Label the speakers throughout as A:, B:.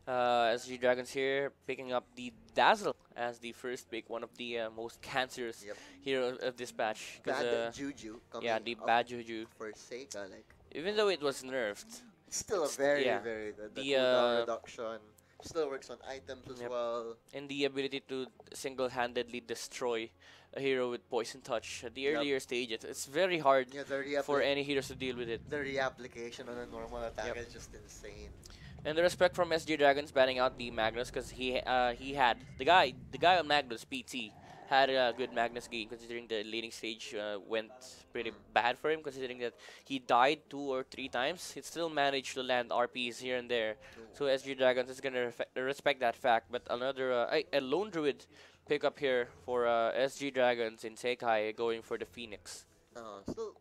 A: SG Dragons here picking up the Dazzle as the first pick, one of the most cancerous
B: Yep.
A: hero of this patch. Because
B: Bad Juju
A: yeah,
B: coming
A: the
B: up
A: bad juju.
B: for Seikai, like
A: Even though it was nerfed,
B: it's still a
A: it's
B: very
A: yeah
B: very good. The
A: the
B: cooldown reduction still works on items as
A: yep,
B: well.
A: and the ability to single-handedly destroy a hero with poison touch at the
B: Yep.
A: earlier stages. It's very hard
B: Yeah,
A: for any heroes to deal with it.
B: the reapplication on a normal attack
A: Yep.
B: is just insane.
A: And the respect from SG Dragons banning out the Magnus because he had the guy on Magnus PT had a good Magnus game considering the laning stage went pretty bad for him considering that he died 2 or 3 times. He still managed to land RPs here and there. So SG Dragons is gonna respect that fact. But another a lone druid pick up here for SG Dragons in Seikai going for the Phoenix.
B: Still,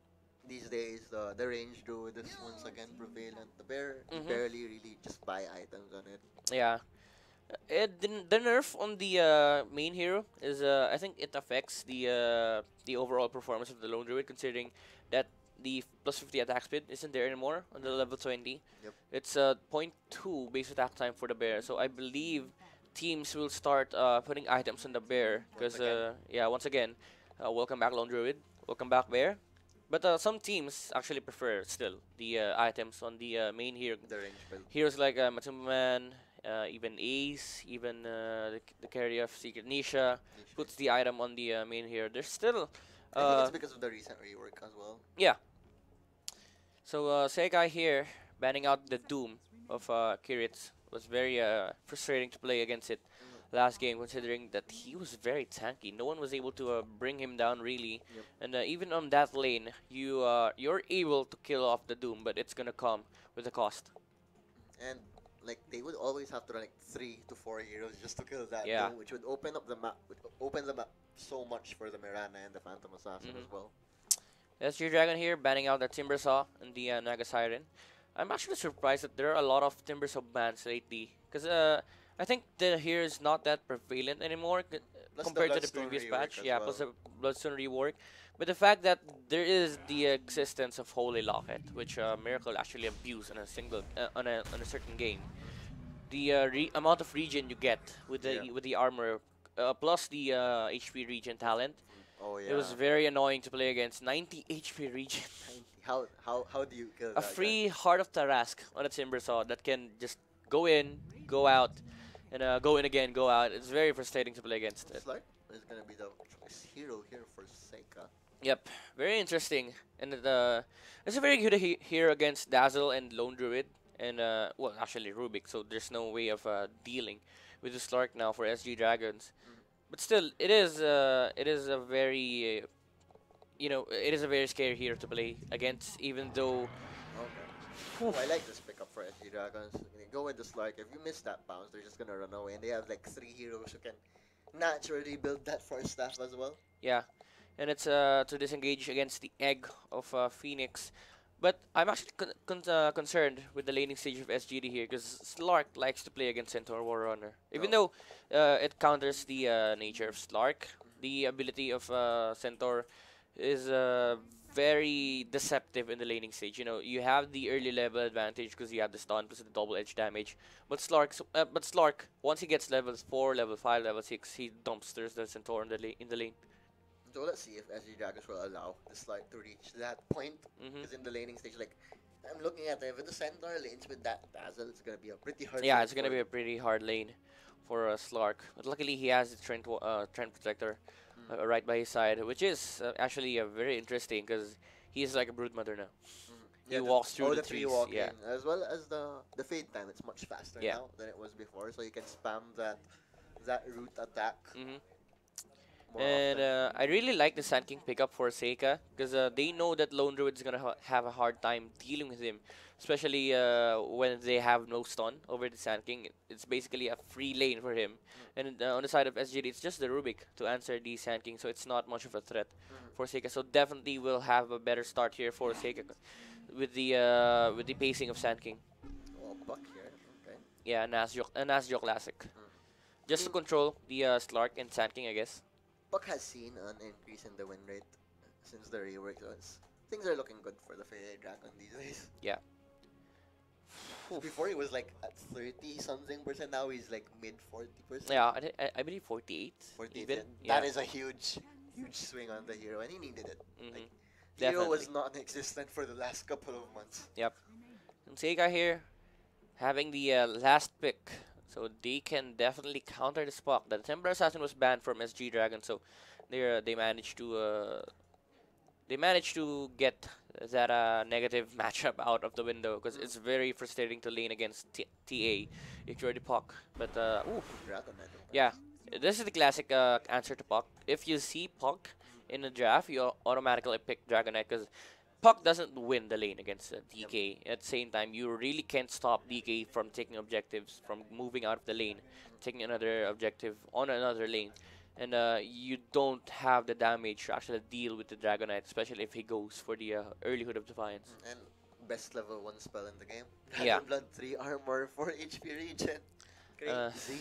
B: these days, the range druid is once again prevalent. The bear
A: Mm-hmm.
B: barely really just buy items on it.
A: Yeah. The nerf on the main hero is I think it affects the overall performance of the lone druid considering that the plus 50 attack speed isn't there anymore on the level 20.
B: Yep.
A: It's point 0.2 base attack time for the bear. So I believe teams will start putting items on the bear
B: Once
A: because
B: again.
A: yeah, once again, welcome back lone druid, welcome back bear. But some teams actually prefer still the items on the main hero.
B: The range build.
A: Heroes like Matumban, even Ace, even the carry of Secret Nisha puts the item on the main hero. There's still,
B: I think it's
A: uh,
B: because of the recent rework as well.
A: yeah. So Seikai here banning out the Doom of Kiritz was very frustrating to play against it last game, considering that he was very tanky. No one was able to bring him down really,
B: Yep.
A: and even on that lane, you're able to kill off the Doom, but it's gonna come with a cost.
B: And like they would always have to run like 3 to 4 heroes just to kill that
A: Yeah.
B: dome, which would open up the map, would open the map so much for the Mirana and the Phantom Assassin as well.
A: SG Dragon here banning out the Timbersaw and the Naga Siren. I'm actually surprised that there are a lot of Timbersaw bans lately, because I think the here is not that prevalent anymore
B: Plus the
A: compared to the
B: Bloodstone
A: previous
B: rework
A: patch.
B: as
A: Yeah, plus
B: well.
A: the Bloodstone rework. But the fact that there is the existence of Holy Locket, which Miracle actually abused on a single on a certain game. The amount of regen you get
B: Yeah.
A: with the armor, plus the HP regen talent,
B: Oh
A: it was
B: yeah.
A: very annoying to play against 90 HP regen.
B: 90. How do you kill
A: A
B: that
A: free
B: guy?
A: Heart of Tarask on a Timbersaw that can just go in, go out, and go in again, go out. It's very frustrating to play against it.
B: Slark is gonna be the choice hero here for Seika.
A: Yep, very interesting. And it's a very good hero against Dazzle and Lone Druid, and well, actually Rubik. So there's no way of dealing with the Slark now for SG Dragons. But still, it is a very it is a very scary hero to play against, even though.
B: Okay. Oh, I like this pickup for SG Dragons. They go with the Slark. If you miss that bounce, they're just gonna run away. And they have like 3 heroes who can naturally build that first staff as well.
A: Yeah, and it's to disengage against the egg of Phoenix. But I'm actually concerned with the laning stage of SGD here because Slark likes to play against Centaur Warrunner. Even though it counters the nature of Slark, the ability of Centaur is very deceptive in the laning stage. You know, you have the early level advantage because you have the stun plus the double edge damage. But Slark, once he gets levels 4, level 5, level 6, he dumpsters the Centaur in the lane.
B: So let's see if SG Dragons will allow the Slark to reach that point. Because in the laning stage, like, I'm looking at it, if the Centaur lanes with that Dazzle, it's gonna be a pretty hard
A: Yeah,
B: fight
A: it's gonna
B: for
A: be a
B: him.
A: pretty hard lane for Slark. But luckily, he has the Trent Protector right by his side, which is actually very interesting because he is like a brood mother now. He
B: Yeah,
A: walks through
B: oh,
A: the
B: the tree
A: trees.
B: walking,
A: Yeah,
B: as well as the fade time. It's much faster
A: yeah.
B: now than it was before, so you can spam that root attack
A: hmm
B: more
A: And
B: often.
A: I really like the Sand King pickup for Seika because they know that Lone Druid is gonna have a hard time dealing with him, especially when they have no stun over the Sand King. It's basically a free lane for him, and on the side of SGD, it's just the Rubik to answer the Sand King, so it's not much of a threat for Seika. So definitely we'll have a better start here for Seika with the pacing of Sand King.
B: Oh, Buck here. Okay.
A: Yeah, Nasjo Classic,
B: I
A: just to
B: mean,
A: control the Slark and Sand King, I guess.
B: Buck has seen an increase in the win rate since the rework, so things are looking good for the Fairy Dragon these days.
A: Yeah.
B: Before he was like at 30 something percent. Now he's like mid 40%.
A: Yeah, I believe 48
B: 40.
A: even.
B: That is a huge swing on the hero, and he needed it. Like,
A: Mm-hmm.
B: hero
A: Definitely.
B: was non-existent for the last couple of months.
A: Yep. And Seikai here having the last pick, so they can definitely counter this puck. The Timber Assassin was banned from SG Dragon, so they managed to get that negative matchup out of the window because it's very frustrating to lane against TA if you're the puck. But oof,
B: Dragon, I think.
A: yeah, this is the classic answer to puck. If you see puck in a draft, you automatically pick Dragonite because puck doesn't win the lane against DK. At the same time, you really can't stop DK from taking objectives, from moving out of the lane, taking another objective on another lane. And you don't have the damage to actually deal with the Dragonite, especially if he goes for the early Hood of Defiance.
B: And best level 1 spell in the game.
A: Yeah.
B: Dragon Blood 3 armor, 4 HP regen. Crazy.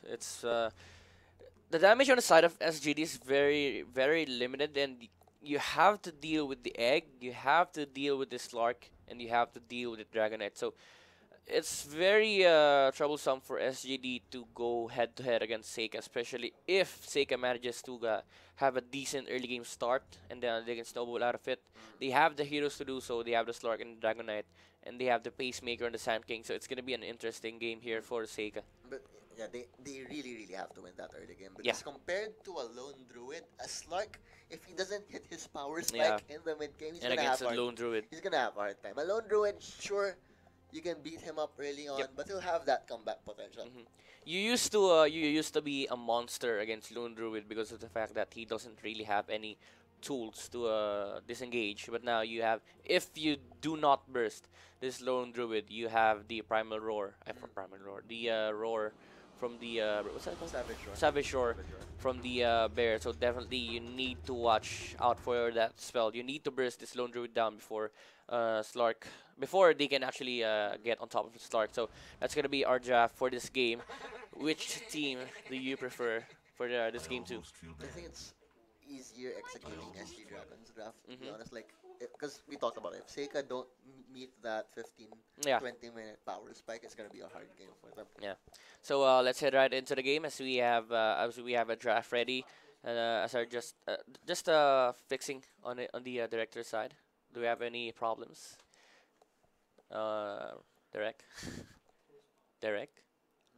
A: It's the damage on the side of SGD is very, very limited, and you have to deal with the egg, you have to deal with the Slark, and you have to deal with the Dragonite. So it's very troublesome for SGD to go head to head against Seikai, especially if Seikai manages to have a decent early game start and then they can snowball out of it. They have the heroes to do so. They have the Slark and the Dragonite, and they have the Pacemaker and the Sand King. So it's gonna be an interesting game here for Seikai.
B: But yeah, they really have to win that early game because compared to a lone druid, a Slark, if he doesn't hit his power spike in the mid game, he's
A: And
B: gonna have
A: against a lone druid,
B: he's gonna have a hard time. A lone druid, sure, you can beat him up early on, but he'll have that comeback potential.
A: you used to be a monster against lone druid because of the fact that he doesn't really have any tools to disengage. But now you have, if you do not burst this lone druid, you have the primal roar. Primal roar, the roar from the what's that called?
B: Savage Roar.
A: Savage roar from the bear. So definitely you need to watch out for that spell. You need to burst this lone druid down before Slark, before they can actually get on top of Slark. So that's gonna be our draft for this game. Which team do you prefer for this game too?
B: I think it's easier executing SG Dragon's draft, to be honest. Like, because we talked about it. If Seikai don't meet that 15, 20-minute power spike, it's gonna be a hard game for them.
A: Yeah. So let's head right into the game as we have a draft ready. As our just fixing on the director side. Do we have any problems? Derek. Derek.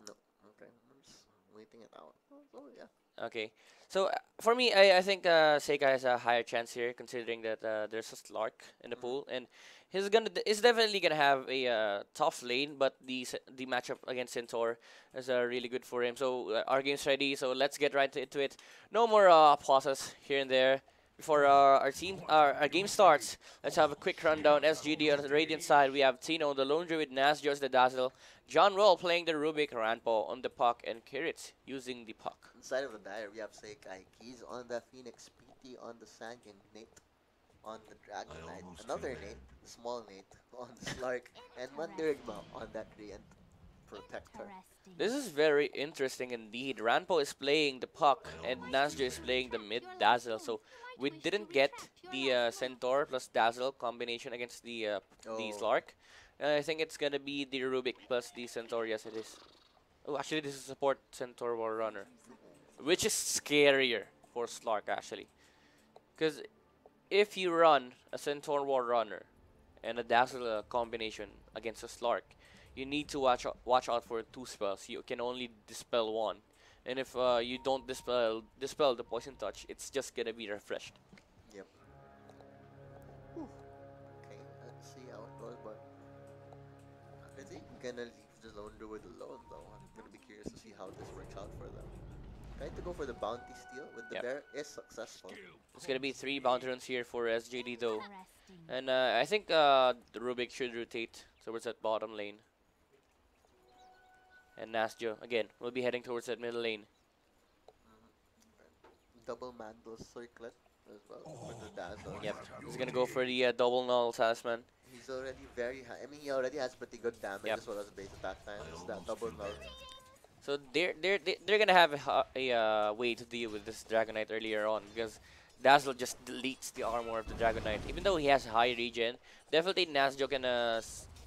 B: No. Okay. I'm just waiting it out. Oh yeah.
A: Okay. So for me, I think Seikai has a higher chance here, considering that there's a Slark in the pool, and he's definitely gonna have a tough lane, but the matchup against Centaur is really good for him. So our game's ready, so let's get right into it. No more pauses here and there. Before our game starts, let's have a quick rundown. SGD on the Radiant side, we have Tino on the Lone Druid, Nasjos the Dazzle, John Roll playing the Rubik, Ranpo on the puck, and Kiritz using the puck.
B: Inside of the dire, we have Seikai, Keys on the Phoenix, PT on the Sand King, Nate on the Dragonite, another Nate, the small Nate on the Slark, and Mandirigma on that Radiant Protector.
A: This is very interesting indeed. Ranpo is playing the puck and Nasjo is playing the mid Dazzle. So we didn't get the Centaur plus Dazzle combination against the Slark. I think it's gonna be the Rubik plus the Centaur. Yes, it is. Oh, actually, this is support Centaur War Runner, which is scarier for Slark actually, because if you run a Centaur War Runner and a Dazzle combination against a Slark, you need to watch out for 2 spells. You can only dispel 1, and if you don't dispel the poison touch, it's just gonna be refreshed.
B: Yep. Whew. Okay, let's see how it goes. But I think I'm gonna leave the Lone Druid alone, though. I'm gonna be curious to see how this works out for them. Trying to go for the bounty steal with the bear is successful.
A: It's gonna be 3 bounty runs here for SGD though, and I think the Rubik should rotate towards that bottom lane. And Nasjo, again, will be heading towards that middle lane.
B: Double Mantle Circlet as well for the Dazzle.
A: Yep, he's gonna go for the double null talisman.
B: He's already very high. I mean, he already has pretty good damage as well as base attack time. It's that double null.
A: So they're gonna have a way to deal with this Dragonite earlier on, because Dazzle just deletes the armor of the Dragonite. Even though he has high regen, definitely Nasjo can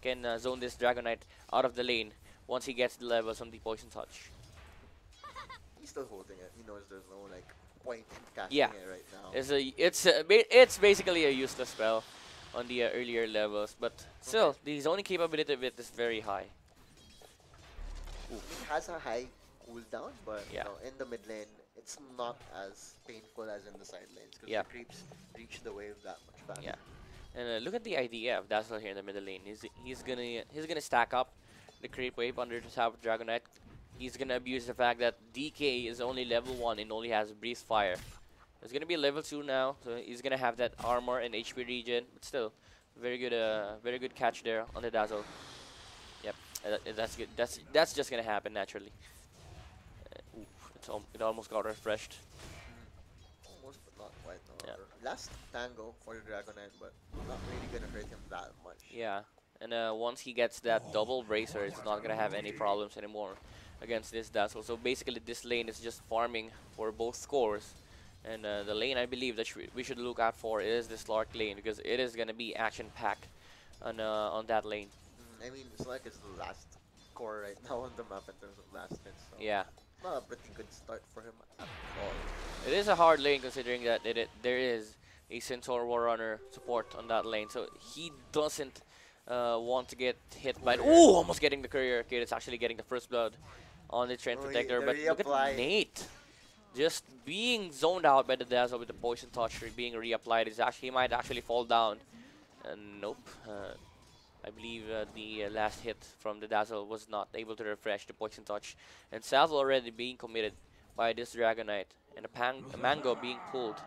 A: can zone this Dragonite out of the lane once he gets the levels on the Poison Touch.
B: He's still holding it. He knows there's no like point in casting
A: Yeah.
B: it right now.
A: It's basically a useless spell on the earlier levels, but still, the zoning capability of it is very high.
B: It has a high cooldown, but
A: Yeah.
B: you know, in the mid lane, it's not as painful as in the side lanes because
A: Yeah.
B: the creeps reach the wave that much faster.
A: Yeah. And look at the idea of Dazzle here in the middle lane. He's gonna stack up the creep wave under the top of Dragonite. He's gonna abuse the fact that DK is only level 1 and only has Breeze Fire. It's gonna be level 2 now, so he's gonna have that armor and HP regen. But still, very good catch there on the Dazzle. Yep, that's good. That's just gonna happen naturally. It almost got refreshed.
B: Almost, but not quite. No.
A: Yeah.
B: Last tango for the Dragonite, but not really gonna hurt him that much.
A: Yeah, and once he gets that double bracer, it's not gonna have any problems anymore against this Dazzle. So basically, this lane is just farming for both scores. And the lane I believe that we should look out for is this Slark lane because it is gonna be action-packed on that lane.
B: I mean, Slark is the last core right now on the map in terms of last hits. So
A: Yeah,
B: not a pretty good start for him at all.
A: it is a hard lane considering that there is a Centaur Warrunner support on that lane, so he doesn't want to get hit by. Ooh, almost getting the courier. Okay, it's actually getting the first blood on the Trend Protector, but look at Nate. Just being zoned out by the Dazzle with the Poison Touch being reapplied. He might actually fall down. And nope. I believe the last hit from the Dazzle was not able to refresh the Poison Touch. And Salvo already being committed by this Dragonite. And a Mango being pulled.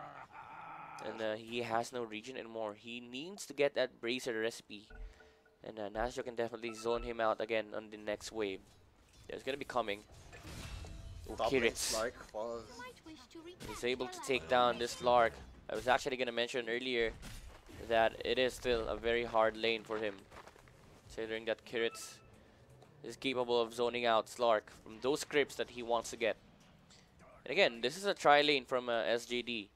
A: And he has no regen anymore. He needs to get that Bracer recipe. And Nasjo can definitely zone him out again on the next wave. There's gonna be coming. Kiritz.
B: Slark falls.
A: He's able to take down this Lark. I was actually going to mention earlier that it is still a very hard lane for him, considering that Kiritz is capable of zoning out Slark from those creeps that he wants to get. And again, this is a try lane from SJD.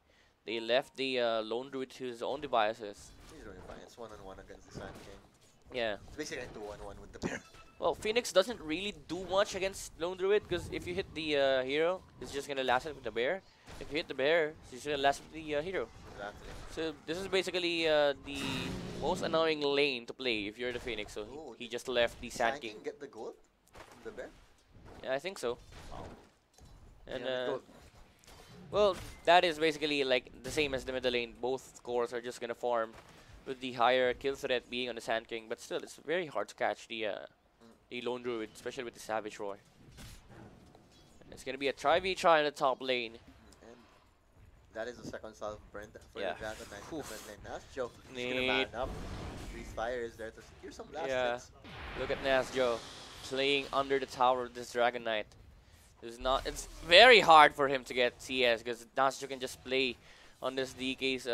A: They left the Lone Druid to his own devices.
B: He's doing fine. It's 1-on-1 against the Sand King.
A: Yeah.
B: It's basically a 2-on-1 with the bear.
A: Well, Phoenix doesn't really do much against Lone Druid because if you hit the hero, it's just gonna last it with the bear. If you hit the bear, it's gonna last with the hero.
B: Exactly.
A: So this is basically the most annoying lane to play if you're the Phoenix. So
B: Ooh,
A: he just left the Sand King.
B: Get the gold? The bear?
A: Yeah, I think so.
B: Wow.
A: And
B: Yeah, gold.
A: well, that is basically like the same as the middle lane. Both cores are just gonna farm with the higher kill threat being on the Sand King. But still, it's very hard to catch the Lone Druid, especially with the Savage Roar. And it's gonna be a try-v-try in the top lane.
B: And that is the second salve burned for
A: Yeah.
B: the Dragonite.
A: Oof.
B: But then Nasjo is
A: Neat.
B: gonna man up. Breeze Fire is there to secure some last
A: Yeah.
B: hits.
A: Look at Nasjo playing under the tower of this Dragonite. It's very hard for him to get CS because Nasjo can just play on this DK's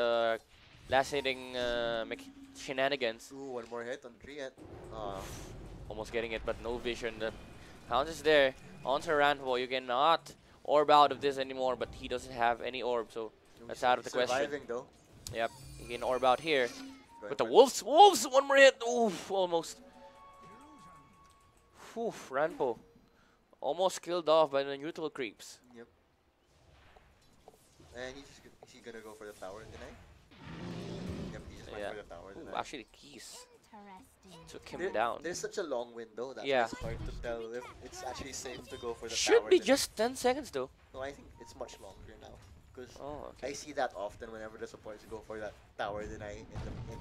A: last hitting shenanigans.
B: Ooh, one more hit on Triant.
A: Almost getting it, but no vision. The count is there. On Ranvo, you cannot orb out of this anymore, but he doesn't have any orb, so that's out of the question.
B: Surviving though.
A: Yep, he can orb out here.
B: Going
A: But the
B: for
A: Wolves, one more hit. Oof, almost. Oof, Ranpo. Almost killed off by the neutral creeps.
B: Yep. And is he gonna go for the tower tonight? Yep, he just went for the tower
A: Ooh,
B: tonight.
A: actually, Keys took him down.
B: There's such a long window that
A: Yeah.
B: it's hard to tell if it's actually safe to go for the
A: Should
B: tower
A: be
B: tonight.
A: just 10 seconds though.
B: No, I think it's much longer now. Because
A: Oh, okay.
B: I see that often whenever the supports go for that tower deny in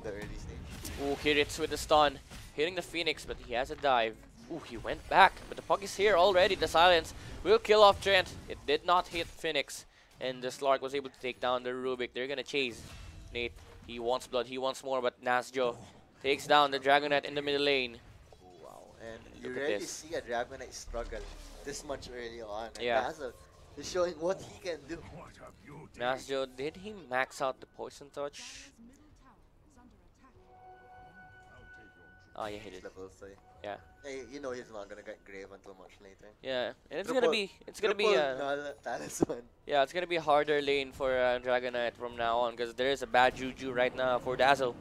B: the early stage.
A: Ooh, Kiritz with the stun. Hitting the Phoenix, but he has a dive. Ooh, he went back, but the puck is here already. The silence will kill off Trent. It did not hit Phoenix. And the Slark was able to take down the Rubik. They're gonna chase Nate. He wants blood, he wants more, but Nasjo takes down the Dragonite in the middle lane.
B: Oh, wow. And you
A: Look at
B: rarely
A: this.
B: see a Dragonite struggle this much early on. And
A: Yeah.
B: Dazzle is showing what he can do.
A: Nasjo, did he max out the Poison Touch? Oh, yeah, he did.
B: Level 3.
A: Yeah.
B: Hey, you know he's not gonna get grave until much later.
A: Yeah, and it's
B: Triple-
A: gonna be
B: Null Talisman.
A: yeah, it's gonna be a harder lane for Dragonite from now on because there is a bad juju right now for Dazzle.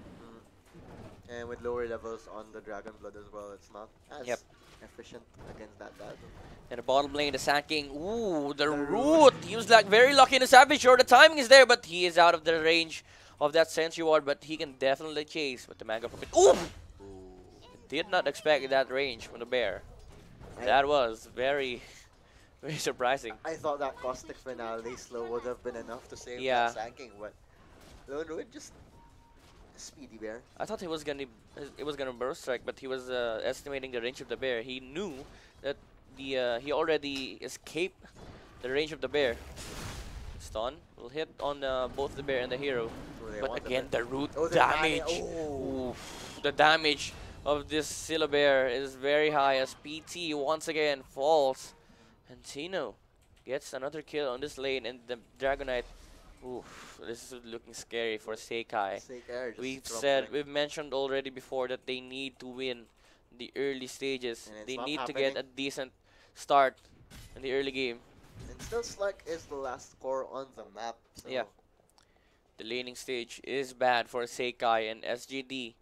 B: And with lower levels on the Dragon Blood as well, it's not as
A: Yep.
B: efficient against that Dazzle.
A: And the bottom lane, the sacking. Ooh, the root. He was like very lucky in the Savage. Sure, the timing is there, but he is out of the range of that Sentry Ward. But he can definitely chase with the Manga Puppet. Ooh! Did not expect that range from the bear. That was very, very surprising.
B: I thought that Caustic Finale slow would have been enough to save
A: Yeah.
B: that Sanking, but Lone Druid just speedy bear.
A: I thought it was gonna burst strike, but he was estimating the range of the bear. He knew that he already escaped the range of the bear. Stun will hit on both the bear and the hero, but again the root damage. Oof, the damage of this Scylla bear is very high as PT once again falls, and Tino gets another kill on this lane, and the Dragonite. Oof, this is looking scary for Seikai. We've mentioned already before that they need to win the early stages. They need to get a decent start in the early game.
B: And still Slug is the last core on the map. So
A: yeah. The laning stage is bad for Seikai, and SGD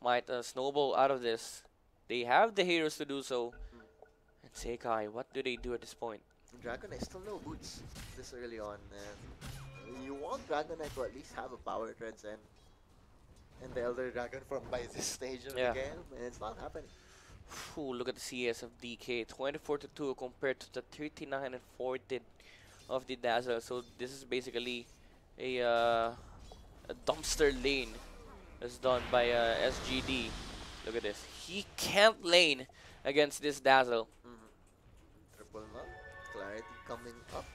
A: might snowball out of this. They have the heroes to do so. And Seikai, what do they do at this point?
B: Dragonite still no boots this early on. You want Dragonite to at least have a power treads and the Elder Dragon form by this stage of the game, and it's not happening.
A: Ooh, look at the CS of DK, 24-2 compared to the 39 and 14 of the Dazzle. So this is basically a dumpster lane that's done by SGD. Look at this. He can't lane against this Dazzle.
B: Triple nut, clarity coming up.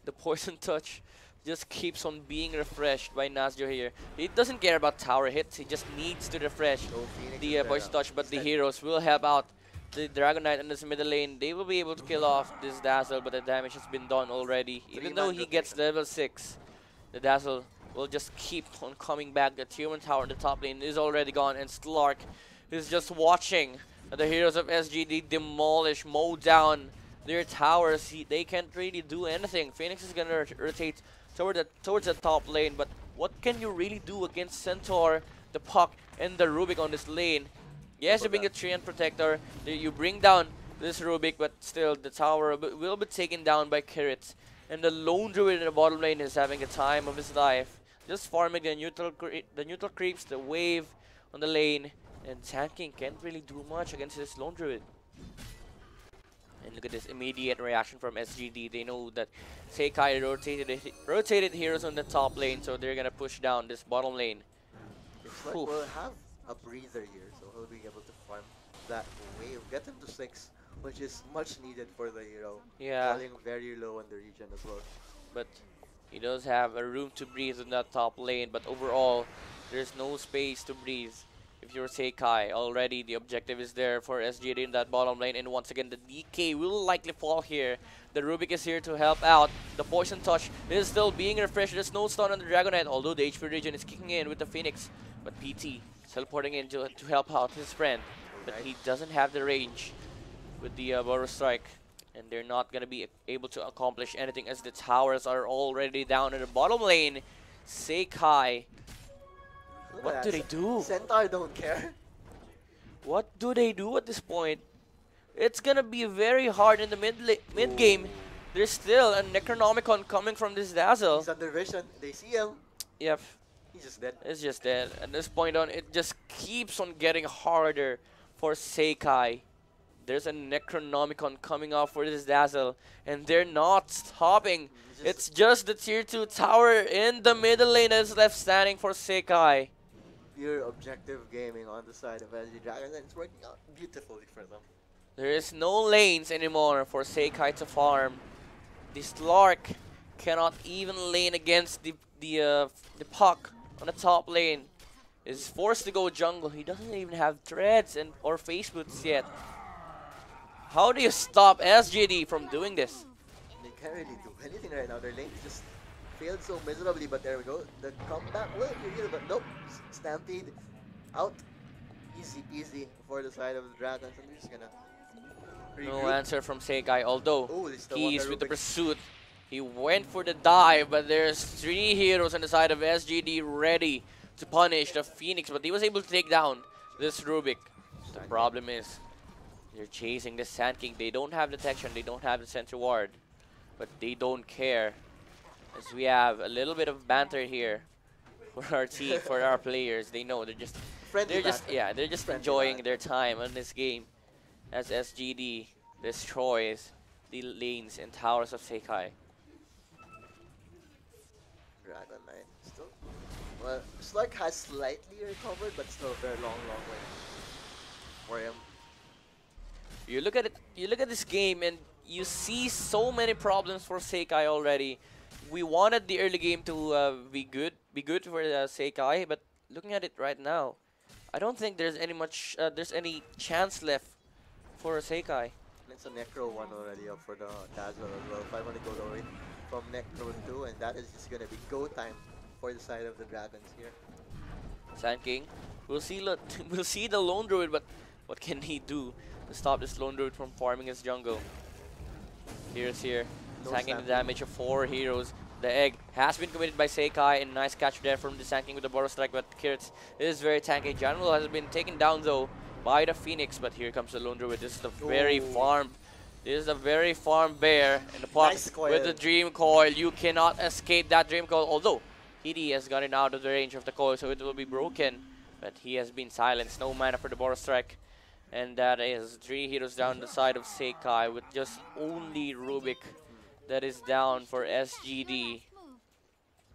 A: The poison touch just keeps on being refreshed by Nasjo here. He doesn't care about tower hits, he just needs to refresh the poison touch, but the heroes will help out the Dragonite in this middle lane. They will be able to kill off this Dazzle, but the damage has been done already. Even though he gets level 6, the Dazzle will just keep on coming back. The Tier 1 tower in the top lane is already gone, and Slark is just watching the heroes of SGD demolish, mow down their towers. They can't really do anything. Phoenix is gonna rotate towards the top lane, but what can you really do against Centaur, the Puck, and the Rubik on this lane? Yes, you bring a Treant Protector, you bring down this Rubik, but still the tower will be taken down by Carrots. And the Lone Druid in the bottom lane is having a time of his life, just farming the neutral creeps, the wave on the lane, and tanking can't really do much against this Lone Druid. And look at this immediate reaction from SGD. They know that Seikai rotated heroes on the top lane, so they're gonna push down this bottom lane.
B: It's like we'll have a breather here, so he'll be able to farm that wave, get him to 6, which is much needed for the hero.
A: Yeah.
B: Falling very low in the region as well.
A: But he does have a room to breathe in that top lane, but overall, there's no space to breathe. If you're Seikai, already the objective is there for SGD in that bottom lane, and once again the DK will likely fall here. The Rubik is here to help out. The Poison Touch is still being refreshed. There's no stun on the Dragonite, although the HP regen is kicking in with the Phoenix. But PT teleporting in to help out his friend, but he doesn't have the range with the Burrow Strike, and they're not going to be able to accomplish anything as the towers are already down in the bottom lane. Seikai, what do they do?
B: Centaur don't care.
A: What do they do at this point? It's gonna be very hard in the mid game. There's still a Necronomicon coming from this Dazzle.
B: He's under vision. They see him.
A: Yep.
B: He's just dead.
A: It's just dead. At this point on, it just keeps on getting harder for Seikai. There's a Necronomicon coming off for this Dazzle, and they're not stopping. It's just the tier 2 tower in the middle lane that's left standing for Seikai.
B: Pure objective gaming on the side of SG Dragons, and it's working out beautifully for them.
A: There is no lanes anymore for Seikai to farm. This Lark cannot even lane against the Puck on the top lane. Is forced to go jungle. He doesn't even have treads or face boots yet. How do you stop SGD from doing this?
B: They can't really do anything right now. Their lane just failed so miserably, but there we go. The comeback will be real, but nope. Stampede out. Easy peasy for the side of the Dragons, and they're just gonna regroup.
A: No answer from Seikai, although he's with the
B: Rubik.
A: pursuit. He went for the dive, but there's 3 heroes on the side of SGD ready to punish the Phoenix, but he was able to take down this Rubik. The problem is, they're chasing the Sand King. They don't have detection, they don't have the Sentry Ward, but they don't care. As we have a little bit of banter here for our team, for our players. They know
B: Friendly banter.
A: they're just
B: Friendly
A: enjoying
B: banter.
A: their time on this game as SGD destroys the lanes and towers of Seikai.
B: Dragon Knight still. Well, Slug has slightly recovered, but still a very long way for him.
A: You look at it, you look at this game, and you see so many problems for Seikai already. We wanted the early game to be good for Seikai, but looking at it right now, I don't think there's there's any chance left for Seikai.
B: It's a Necro one already up for the Dazzle as well. 500 gold away from Necro 2, and that is just gonna be go time for the side of the Dragons here.
A: Sand King, we'll see. We'll see the Lone Druid, but what can he do to stop this Lone Druid from farming his jungle? Here's here,
B: No
A: tanking the
B: stamping.
A: damage of 4 heroes. The egg has been committed by Seikai, and nice catch there from the Sand King with the Borrow Strike, but Kirtz is very tanky. General has been taken down though by the Phoenix, but here comes the Lone Druid. This is the very
B: Ooh.
A: farm. This is a very farm bear in the pot
B: Nice coil.
A: with the Dream Coil. You cannot escape that Dream Coil, although Hidi has gotten out of the range of the coil, so it will be broken. But he has been silenced. No mana for the Borrow Strike. And that is 3 heroes down the side of Seikai with just only Rubik that is down for SGD.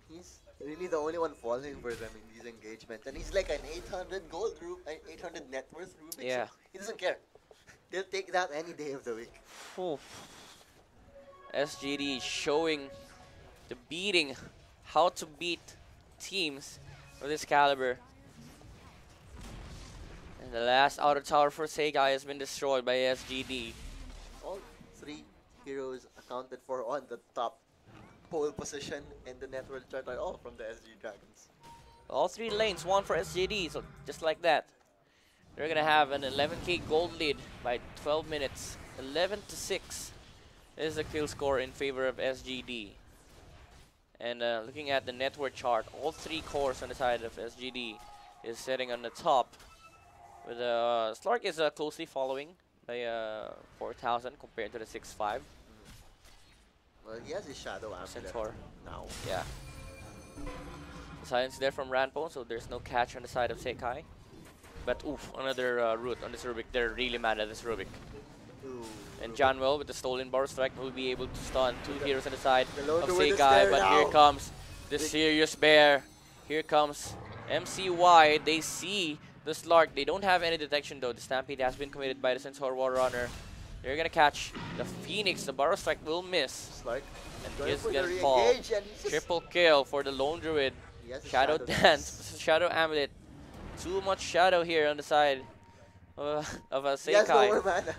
B: He's really the only one falling for them in these engagements, and he's like an 800 gold Rubik, 800 net worth Rubik.
A: Yeah.
B: So he doesn't care. They'll take that any day of the week.
A: Oof. SGD showing the beating, how to beat teams of this caliber. And the last outer tower for Seikai has been destroyed by SGD.
B: All 3 heroes accounted for on the top pole position in the network chart are all from the SG Dragons.
A: All 3 lanes, one for SGD, so just like that. They're gonna have an 11k gold lead by 12 minutes. 11-6 is the kill score in favor of SGD. And looking at the network chart, all 3 cores on the side of SGD is sitting on the top. With Slark is closely following by 4,000 compared to the 6,500.
B: Well, he has his Shadow Amulet
A: Centaur.
B: now.
A: Yeah. Silence there from Ranpo, so there's no catch on the side of Seikai. But oof, another root on this Rubik. They're really mad at this Rubik.
B: Ooh,
A: And
B: Rubik.
A: Janwell with the stolen Borrow Strike will be able to stun 2 heroes on the side
B: The
A: of
B: Lone Druid is
A: Seikai.
B: there
A: But
B: now.
A: here comes the
B: Big-
A: serious bear. Here comes MCY. They see the Slark. They don't have any detection though. The Stampede has been committed by the Centaur War Runner. They're gonna catch the Phoenix. The Borrow Strike will miss.
B: Slark
A: And
B: going
A: he's
B: for the
A: gonna fall.
B: re-engage, and he's just
A: Triple kill for the Lone Druid.
B: he has a
A: Shadow Dance, Shadow Amulet. Too much shadow here on the side of
B: He has no
A: Seikai.
B: more mana.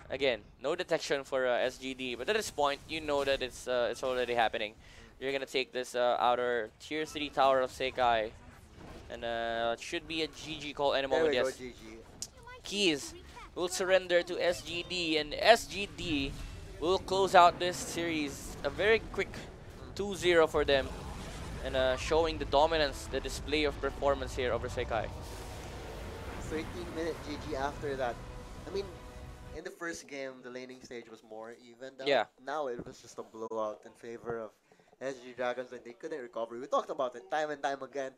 A: Again, no detection for SGD, but at this point, you know that it's already happening. You're gonna take this outer tier 3 tower of Seikai, and it should be a GG call any
B: There
A: moment.
B: we go,
A: Yes,
B: GG.
A: Keys will surrender to SGD, and SGD will close out this series. A very quick 2-0 for them, and showing the dominance, the display of performance here over Seikai.
B: 13-minute GG after that. I mean, in the first game, the laning stage was more even.
A: Yeah.
B: Now it was just a blowout in favor of SG Dragons, and they couldn't recover. We talked about it time and time again.